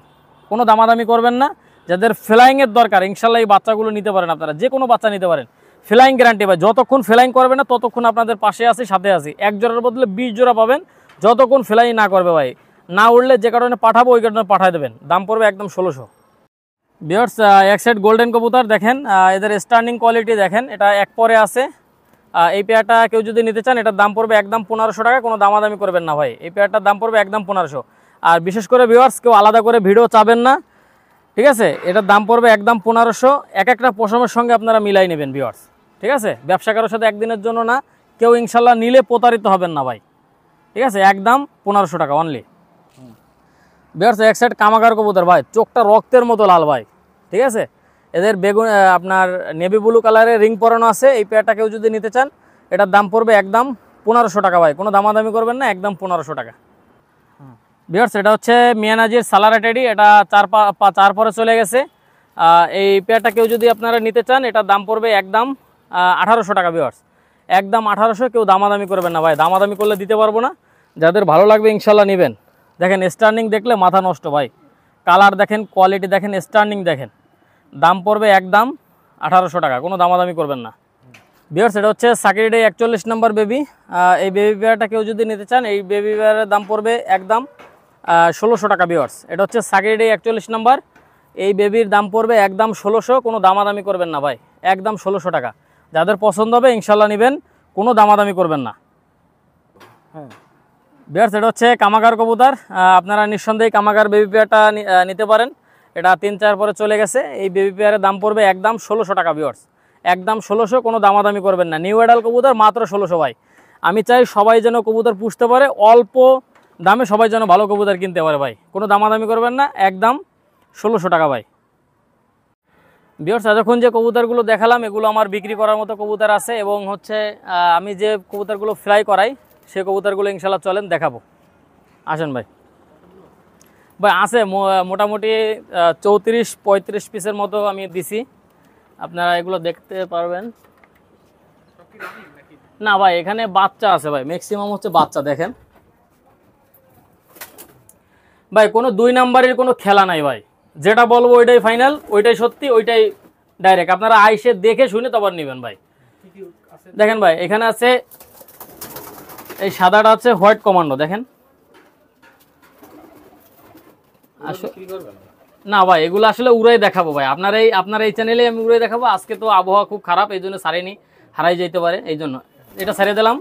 কোনো দামাদামি করবেন না। যাদের ফ্লাইংয়ের দরকার ইনশাল্লাহ এই বাচ্চাগুলো নিতে পারেন, আপনারা যে কোনো বাচ্চা নিতে পারেন, ফ্লাইং গ্যারান্টি ভাই, যতক্ষণ ফ্লাইং করবে না ততক্ষণ আপনাদের পাশে আছি, সাথে আছি। 1 জোড়ার বদলে 20 জোড়া পাবেন যতক্ষণ ফ্লাইং না করবে ভাই, না উঠলে যে কারণে পাঠাবো ওই কারণে পাঠিয়ে দেবেন, দাম পড়বে একদম 1600। ভিউয়ার্স এক সেট গোল্ডেন কবুতর দেখেন, এদের স্টার্নিং কোয়ালিটি দেখেন, এটা 1 পরে আছে। এই পেয়ারটা কেউ যদি নিতে চান এটার দাম পড়বে একদম 1500 টাকা, কোনো দামাদামি করবেন না ভাই, এই পেয়ারটার দাম পড়বে একদম 1500। আর বিশেষ করে ভিউয়ার্স কেউ আলাদা করে ভিডিও চাবেন না, ঠিক আছে, এটার দাম পড়বে একদম 1500। এক একটা পশমের সঙ্গে আপনারা মিলাই নেবেন ভিউয়ার্স, ঠিক আছে, ব্যবসা কারোর সাথে একদিনের জন্য না, কেউ ইনশাল্লাহ নিলে প্রতারিত হবেন না ভাই, ঠিক আছে, একদম 1500 টাকা অনলি। ভিউয়ার্স এক সেট কামাগার কবুতর ভাই, চোখটা রক্তের মতো লাল ভাই, ঠিক আছে, এদের বেগুন আপনার নেভি ব্লু কালারের রিং পরানো আছে। এই পেয়ারটা কেউ যদি নিতে চান এটার দাম পড়বে একদম 1500 টাকা ভাই, কোনো দামাদামি করবেন না, একদম 1500 টাকা। ভিউয়ার্স এটা হচ্ছে মিয়ানাজির সালারা টেডি, এটা 4 পরে চলে গেছে। এই পেয়ারটা কেউ যদি আপনারা নিতে চান এটার দাম পড়বে একদম 1800 টাকা ভিউয়ার্স, একদম 1800, কেউ দামাদামি করবেন না ভাই, দামাদামি করলে দিতে পারবো না। যাদের ভালো লাগবে ইনশাল্লাহ নেবেন। দেখেন স্টার্নিং দেখলে মাথা নষ্ট ভাই, কালার দেখেন, কোয়ালিটি দেখেন, স্টার্নিং দেখেন, দাম পড়বে একদম 1800 টাকা, কোনো দামাদামি করবেন না। ভিউয়ার্স এটা হচ্ছে সাকিরের 41 নম্বর বেবি, এই বেবি পেয়ারটা কেউ যদি নিতে চান এই বেবি পেয়ারের দাম পড়বে একদম 1600 টাকা ভিউয়ার্স। এটা হচ্ছে সাকিরের 41 নম্বর, এই বেবির দাম পড়বে একদম 1600, কোনো দামাদামি করবেন না ভাই, একদম 1600 টাকা। যাদের পছন্দ হবে ইনশাল্লাহ নেবেন, কোনো দামাদামি করবেন না। হ্যাঁ ভিউয়ার্স এটা হচ্ছে কামাগার কবুতর, আপনারা নিঃসন্দেহে কামাগার বেবি পেয়ারটা নিতে পারেন, এটা 3-4 পরে চলে গেছে। এই বেবি পেয়ারের দাম পড়বে একদম 1600 টাকা ভিউয়ার্স, একদম 1600, কোনো দামাদামি করবেন না। নিউ এডাল কবুতর মাত্র 1600 ভাই, আমি চাই সবাই যেন কবুতর পুষতে পারে, অল্প দামে সবাই যেন ভালো কবুতর কিনতে পারে ভাই, কোনো দামাদামি করবেন না, একদম 1600 টাকা ভাই। ভিউয়ার্স এতক্ষণ যে কবুতরগুলো দেখালাম এগুলো আমার বিক্রি করার মতো কবুতর আছে, এবং হচ্ছে আমি যে কবুতরগুলো ফ্লাই করাই সেই কবুতরগুলো ইনশাল্লাহ চলেন দেখাবো, আসেন ভাই। ভাই আছে মোটামুটি 34-35 পিসের মতো আমি দিছি, আপনারা এগুলো দেখতে পারবেন। না ভাই এখানে বাচ্চা আছে ভাই, ম্যাক্সিমাম হচ্ছে বাচ্চা। দেখেন ভাই কোনো 2 নাম্বারের কোনো খেলা নাই ভাই, যেটা বলবো ওইটাই ফাইনাল, ওইটাই সত্যি, ওইটাই ডাইরেক্ট, আপনারা আইসে দেখে শুনে তখন নেবেন ভাই। দেখেন ভাই এখানে আছে এই সাদাটা আছে হোয়াইট কমান্ডো, দেখেন। না ভাই এগুলো আসলে উড়াই দেখাবো ভাই, আপনার এই চ্যানেলে আমি উড়াই দেখাবো। আজকে তো আবহাওয়া খুব খারাপ, এই জন্য সারেনি, হারাই যেতে পারে, এই জন্য এটা সারিয়ে দিলাম।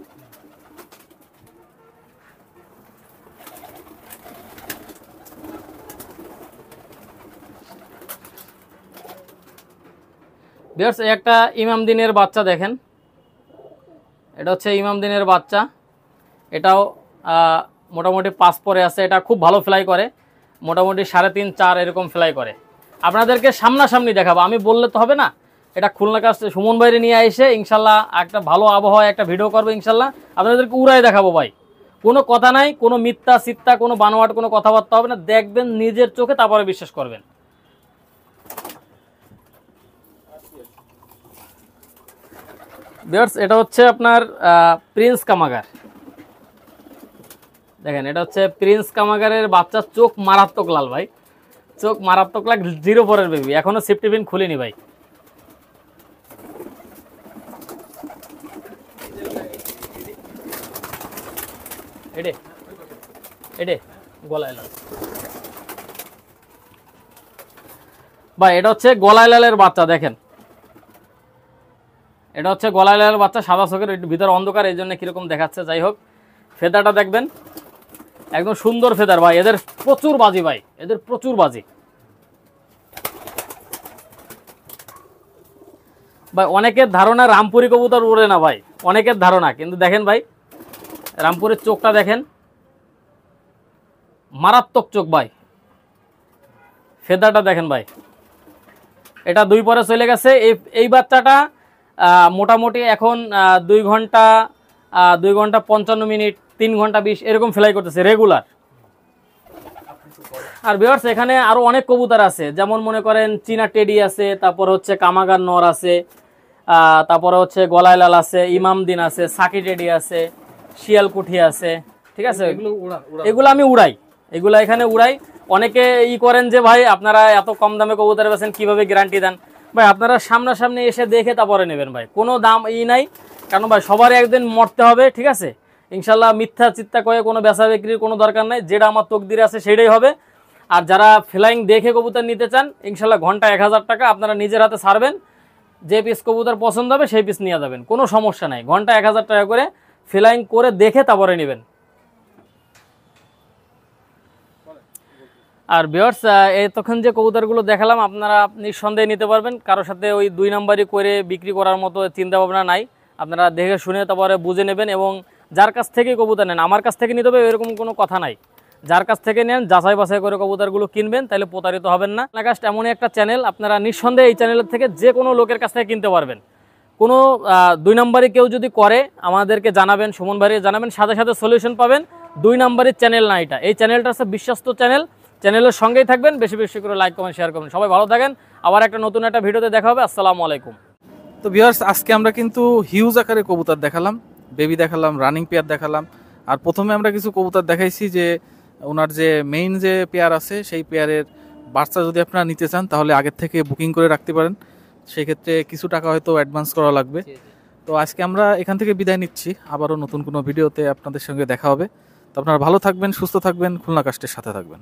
ভিউয়ার্স একটা ইমামদিনের বাচ্চা দেখেন, এটা হচ্ছে ইমামদিনের বাচ্চা, এটাও মোটামুটি 5 পরে আছে। এটা খুব ভালো ফ্লাই করে, মোটামুটি 3.5 4 এরকম ফ্লাই করে। আপনাদেরকে সামনাসামনি দেখাবো, আমি বললে তো হবে না। এটা খুলনা কাছে সুমন বাইরে নিয়ে এসে ইনশাল্লাহ একটা ভালো আবহাওয়া একটা ভিডিও করবো ইনশাল্লাহ, আপনাদেরকে উড়াই দেখাবো ভাই। কোনো কথা নাই, কোনো মিথ্যা সিত্তা, কোনো বানোয়াট কোনো কথাবার্তা হবে না, দেখবেন নিজের চোখে, তারপরে বিশ্বাস করবেন। ভিউয়ার্স এটা হচ্ছে আপনার প্রিন্স কামাগার, দেখেন এটা হচ্ছে প্রিন্স কামাগারের বাচ্চা। চোখ মারাত্মক লাল ভাই, চোখ মারাত্মক লাল, 0 পরের বেবি, এখনো সেফটি পিন খুলিনি ভাই। এডে এডে গলায় লাল ভাই, এটা হচ্ছে গলায় লালের বাচ্চা, দেখেন এটা হচ্ছে গলায় লালের বাচ্চা, সাদা চোখের, ভিতরে অন্ধকার, এই জন্য কিরকম দেখাচ্ছে। যাই হোক ফেদারটা দেখবেন, একদম সুন্দর ফেদার ভাই। এদের প্রচুর বাজি ভাই, এদের প্রচুর বাজি ভাই। অনেকের ধারণা রামপুরি কবুতর উড়ে না ভাই, অনেকের ধারণা, কিন্তু দেখেন ভাই রামপুরের চোখটা দেখেন, মারাত্মক চোখ ভাই। ফেদারটা দেখেন ভাই, এটা 2 পরে চলে গেছে। এই বাচ্চাটা মোটামুটি এখন 2 ঘন্টা 55 মিনিট, 3 ঘন্টা 20 এরকম ফ্লাই করতেছে রেগুলার। আর ভিউয়ার্স এখানে আরো অনেক কবুতর আছে, যেমন মনে করেন চীনা টেডি আছে, তারপর হচ্ছে কামাগার নর আছে, তারপরে হচ্ছে গলায় লাল আছে, ইমামদিন আছে, সাকি টেডি আছে, শিয়ালকুঠি আছে, ঠিক আছে। এগুলো আমি উড়াই, এগুলো এখানে উড়াই। অনেকে করেন যে ভাই আপনারা এত কম দামে কবুতর বেচেন, কিভাবে গ্যারান্টি দেন? ভাই আপনারা সামনাসামনি এসে দেখে তারপরে নেবেন ভাই, কোনো দাম নাই। কারণ ভাই সবারই একদিন মরতে হবে, ঠিক আছে। ইনশাল্লাহ মিথ্যা চিত্তা করে কোনো বেচা বিক্রির কোনো দরকার নাই, যেটা আমার তকদিরে আছে সেটাই হবে। আর যারা ফ্লাইং দেখে কবুতর নিতে চান, ইনশাল্লাহ ঘন্টা 1000 টাকা আপনারা নিজের হাতে ছাড়বেন, যে পিস কবুতর পছন্দ হবে সেই পিস নিয়ে যাবেন, কোনো সমস্যা নাই। ঘন্টা 1000 টাকা করে ফ্লাইং করে দেখে তারপরে নেবেন। আর ভিউয়ার্স তখন যে কবুতরগুলো দেখালাম আপনারা নিঃসন্দেহে নিতে পারবেন, কারোর সাথে ওই 2 নাম্বারই করে বিক্রি করার মতো চিন্তা ভাবনা নাই। আপনারা দেখে শুনে তারপরে বুঝে নেবেন, এবং যার কাছ থেকে কবুতর নেন, আমার কাছ থেকে নিতে হবে এরকম কোনো কথা নাই। যার কাছ থেকে নেন যাচাই বাছাই করে কবুতরগুলো কিনবেন, তাহলে প্রতারিত হবেন না। লাগাস্ট এমনই একটা চ্যানেল, আপনারা নিঃসন্দেহে এই চ্যানেলের থেকে যে কোনো লোকের কাছ থেকে কিনতে পারবেন। কোনো 2 নাম্বারই কেউ যদি করে আমাদেরকে জানাবেন, সুমন ভাইকে জানাবেন, সাথে সাথে সলিউশন পাবেন। 2 নাম্বারের চ্যানেল না এটা, এই চ্যানেলটা হচ্ছে বিশ্বস্ত চ্যানেল। চ্যানেলের সঙ্গেই থাকবেন, বেশি বেশি করে লাইক কমেন্ট শেয়ার করবেন। সবাই ভালো থাকেন, আবার একটা নতুন একটা ভিডিওতে দেখা হবে। আসসালামু আলাইকুম। তো ভিউয়ার্স আজকে আমরা কিন্তু হিউজ আকারে কবুতর দেখালাম, বেবি দেখালাম, রানিং পেয়ার দেখালাম। আর প্রথমে আমরা কিছু কবুতর দেখাইছি যে ওনার যে মেইন যে পেয়ার আছে সেই পেয়ারের বাচ্চা যদি আপনারা নিতে চান তাহলে আগের থেকে বুকিং করে রাখতে পারেন, সেই ক্ষেত্রে কিছু টাকা হয়তো অ্যাডভান্স করা লাগবে। তো আজকে আমরা এখান থেকে বিদায় নিচ্ছি, আবারও নতুন কোনো ভিডিওতে আপনাদের সঙ্গে দেখা হবে। তো আপনারা ভালো থাকবেন, সুস্থ থাকবেন, খুলনা কাস্টের সাথে থাকবেন।